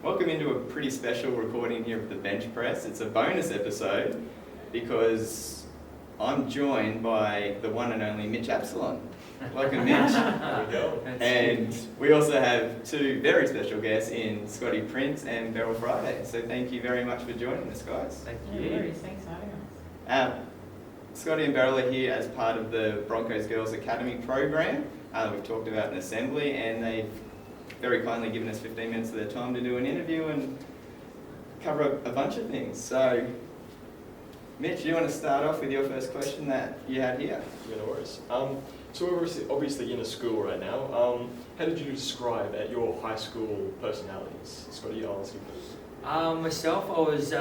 Welcome into a pretty special recording here of the Bench Press. It's a bonus episode because I'm joined by the one and only Mitch Absalon. Welcome, Mitch. There we go. And we also have two very special guests in Scotty Prince and Beryl Friday. So thank you very much for joining us, guys. Thank you. Thanks for having us. Scotty and Beryl are here as part of the Broncos Girls Academy Program. We've talked about an assembly, and they've very kindly given us 15 minutes of their time to do an interview and cover a bunch of things. So, Mitch, you want to start off with your first question that you had here? Yeah, no worries. So we're obviously in a school right now. How did you describe your high school personalities? Scotty, I'll ask you first. Myself, I was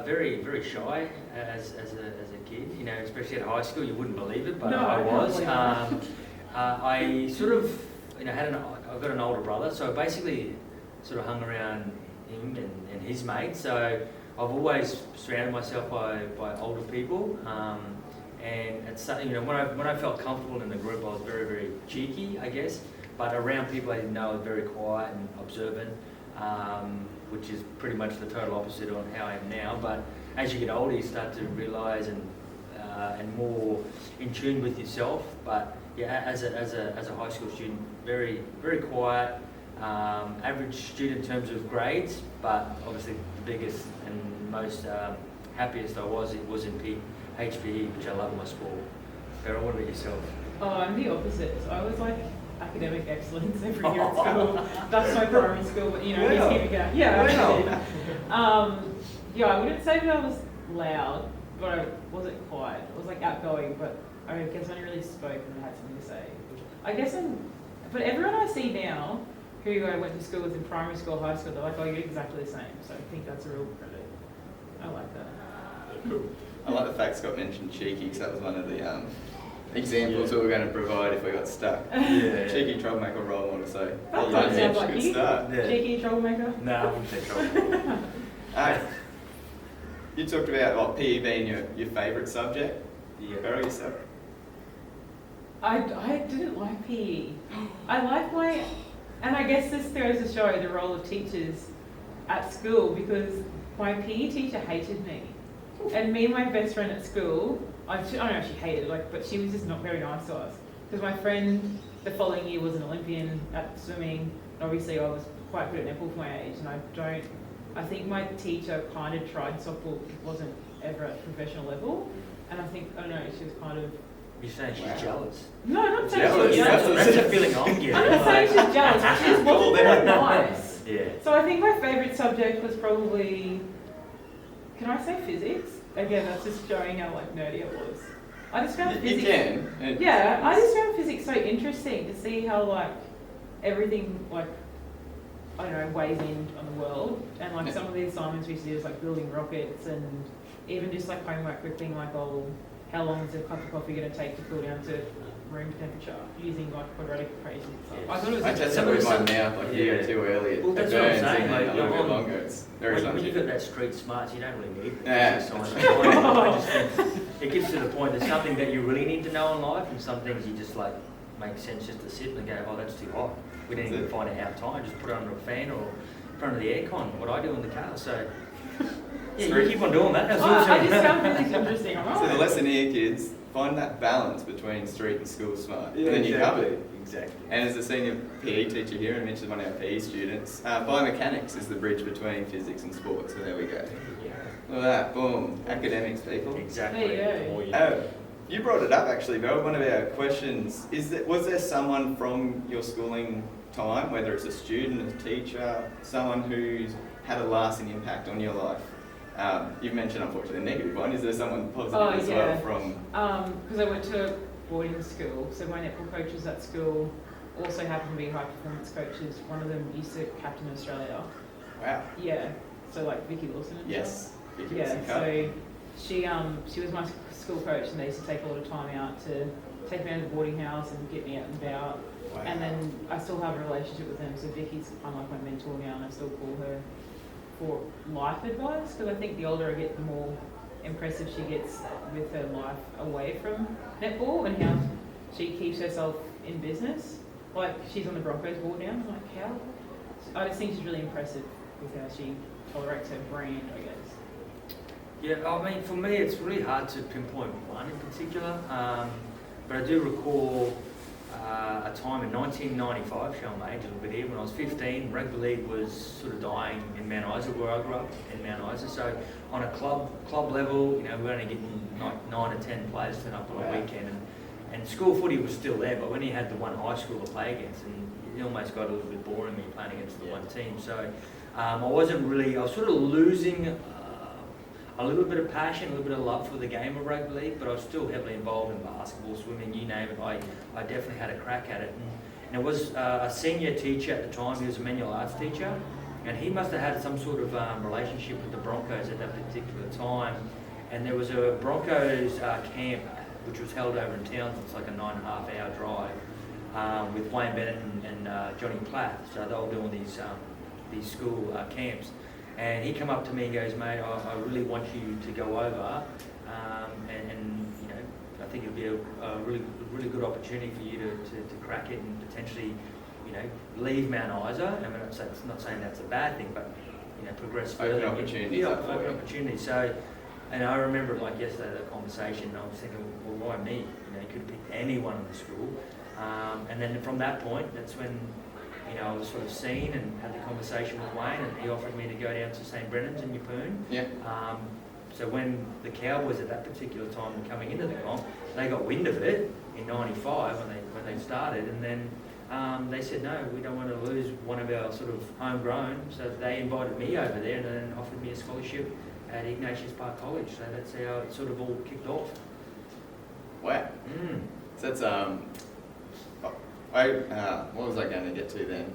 very, very shy as a kid. You know, especially at high school, you wouldn't believe it, but No, I was. can't believe I sort of, I've got an older brother, so I basically sort of hung around him and his mates. So I've always surrounded myself by older people. And it's something, when I felt comfortable in the group, I was very, very cheeky, I guess. But around people I didn't know, I was very quiet and observant, which is pretty much the total opposite on how I am now. But as you get older, you start to realise and more in tune with yourself. But yeah, as a high school student, very, very quiet, average student in terms of grades, but obviously the biggest and most happiest I was in HPE, which I love my sport. Beryl, what about yourself? Oh, I'm the opposite. So I was like academic excellence every year at school. That's my primary school, but Wow. he's keeping out. Yeah, Wow. I wouldn't say that I was loud, but I wasn't quiet. I was like outgoing, but I guess I only really spoke when I had something to say. I guess but everyone I see now who I went to school with in primary school, high school, they're like, oh, you're exactly the same. So I think that's a real credit. I like that. Yeah, cool. I like the fact Scott mentioned cheeky, because that was one of the examples that we were going to provide if we got stuck. Yeah. Cheeky troublemaker role model, so That well done, sounds Mitch. like Good you. start. Yeah. Cheeky troublemaker? No, I wouldn't say trouble. You talked about PE being your favourite subject. Yeah. Beryl, yourself? I didn't like PE. I like and I guess this goes to show the role of teachers at school, because my PE teacher hated me. And me and my best friend at school, I don't know if she hated it, but she was just not very nice to us. Because my friend the following year was an Olympian at swimming. Obviously I was quite good at netball for my age, and I think my teacher kind of tried softball, wasn't ever at professional level. And I don't know, she was kind of... You're saying she's Wow. jealous? No, I'm not saying Jealous, she's jealous. That's the feeling I'm getting. I'm not saying she's jealous, but she just wasn't very nice. Yeah. So I think my favourite subject was probably, can I say physics? Again, that's just showing how nerdy I was. I just found You physics. can. Yeah, I just found physics so interesting to see how everything weighs in on the world, and some of the assignments we used to do was building rockets, and even just homework with being how long is a cup of coffee going to take to cool down to room temperature using quadratic equations. So Yeah. I thought it was I test Some it of with the my stuff- mouth, you go too early, it Well, burns that's what I'm in saying, and a little bit you're longer. It's very When you've scientific. got that street smarts, you don't really need Yeah. science. I just think it gets to the point there's something that you really need to know in life, and some things you just make sense just to sit and go, oh, that's too hot. We didn't even find out time. Just put it under a fan or in front of the aircon. What I do in the car. So yeah, you keep on doing that. That's I just found physics interesting. So the lesson here, kids, find that balance between street and school smart. Yeah, and then you cover exactly. it. Exactly. And as a senior PE teacher here, and Mitch is one of our PE students, biomechanics is the bridge between physics and sports, so there we go. Yeah. Look at that, boom, academics, people. Exactly. There you go. More you Oh, you brought it up actually, Beryl. One of our questions was there someone from your schooling time, whether it's a student, a teacher, someone who's had a lasting impact on your life? You've mentioned, unfortunately, a negative one. Is there someone positive as well from... Because I went to boarding school, so my netball coaches at school also happened to be high performance coaches. One of them used to captain Australia. Wow. Yeah, so Vicky Lawson and Yes. stuff. Yeah, so she was my school coach, and they used to take a lot of time out to take me out to the boarding house and get me out and about. Wow. And then I still have a relationship with them, so Vicky's kind of my mentor now, and I still call her for life advice, because I think the older I get, the more impressive she gets with her life away from netball and how she keeps herself in business. She's on the Broncos board now. I'm like, how? I just think she's really impressive with how she tolerates her brand, I guess. Yeah, I mean, for me, it's really hard to pinpoint one in particular, but I do recall a time in 1995, showing my age a little bit here, when I was 15, rugby league was sort of dying in Mount Isa, where I grew up, in Mount Isa. So on a club level, you know, we're only getting like 9 or 10 players turn up on a weekend, and school footy was still there, but when you had the one high school to play against, and it almost got a little bit boring when you're playing against the one team. So I was sort of losing a little bit of passion, a little bit of love for the game of rugby league, but I was still heavily involved in basketball, swimming, you name it. I definitely had a crack at it. And it was a senior teacher at the time. He was a manual arts teacher, and he must have had some sort of relationship with the Broncos at that particular time. And there was a Broncos camp which was held over in town. It's like a 9.5 hour drive with Wayne Bennett and Johnny Platt. So they were doing these school camps. And he come up to me and goes, mate, I really want you to go over, and you know, I think it'll be a really good opportunity for you to crack it and potentially, you know, leave Mount Isa. I mean, it's not saying that's a bad thing, but you know, progress further. Open opportunities. Yeah, open opportunities. So, and I remember it like yesterday, the conversation, and I was thinking, well, why me? You know, you could pick anyone in the school. And then from that point, that's when, you know, I was sort of seen and had the conversation with Wayne, and he offered me to go down to St. Brennan's in Yeppoon. Yeah. So when the Cowboys at that particular time were coming into the comp, they got wind of it in '95 when they started, and then they said, no, we don't want to lose one of our sort of homegrown. So they invited me over there and then offered me a scholarship at Ignatius Park College. So that's how it sort of all kicked off. Wow. So that's what was I going to get to then?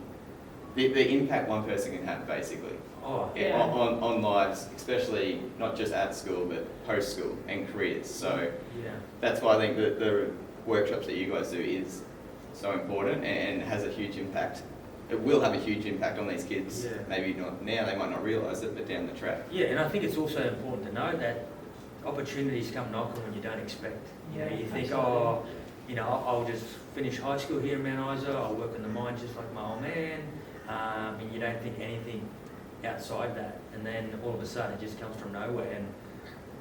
The impact one person can have, basically. Oh, Yeah. On lives, especially not just at school, but post school and careers. So yeah. that's why I think that the workshops that you guys do is so important and has a huge impact. It will have a huge impact on these kids. Yeah. Maybe not now, they might not realise it, but down the track. Yeah, and I think it's also important to know that opportunities come knocking when you don't expect. You know, you think, absolutely. you know, I'll just finish high school here in Mount Isa, I'll work in the mine just like my old man, and you don't think anything outside that, and then all of a sudden it just comes from nowhere, and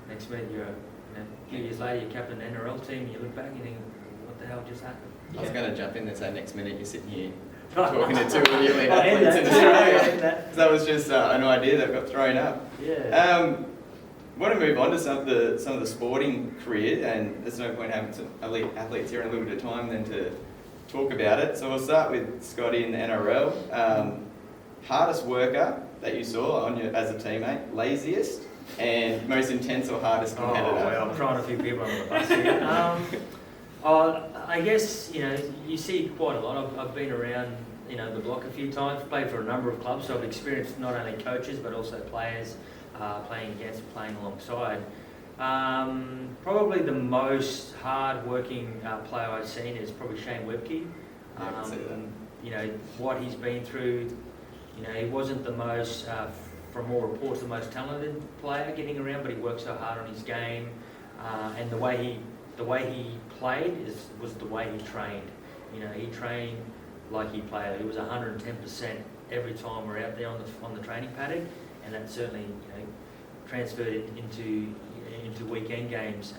next minute you're, you know, a few years later you're captain of the NRL team, and you look back and you think, what the hell just happened? I was going to jump in and say next minute you're sitting here talking to two of the elite I athletes in that. Australia. That was just an idea that got thrown up. Yeah. Want to move on to some of the sporting career, and there's no point having some elite athletes here in a little bit of time than to talk about it. So we'll start with Scotty in the NRL. Hardest worker that you saw on as a teammate, laziest, and most intense or hardest competitor. Oh, well, I'm trying a few people on the bus here. I guess, you know, you see quite a lot. I've been around, you know, the block a few times, played for a number of clubs, so I've experienced not only coaches but also players playing against and playing alongside. Probably the most hard-working player I've seen is probably Shane Webke. Yeah, I can see that. You know, what he's been through, you know, he wasn't the most, from all reports, the most talented player getting around, but he worked so hard on his game, and the way he played was the way he trained. You know, he trained like he played. It was 110% every time we're out there on the training paddock, and that certainly, you know, transferred it into weekend games.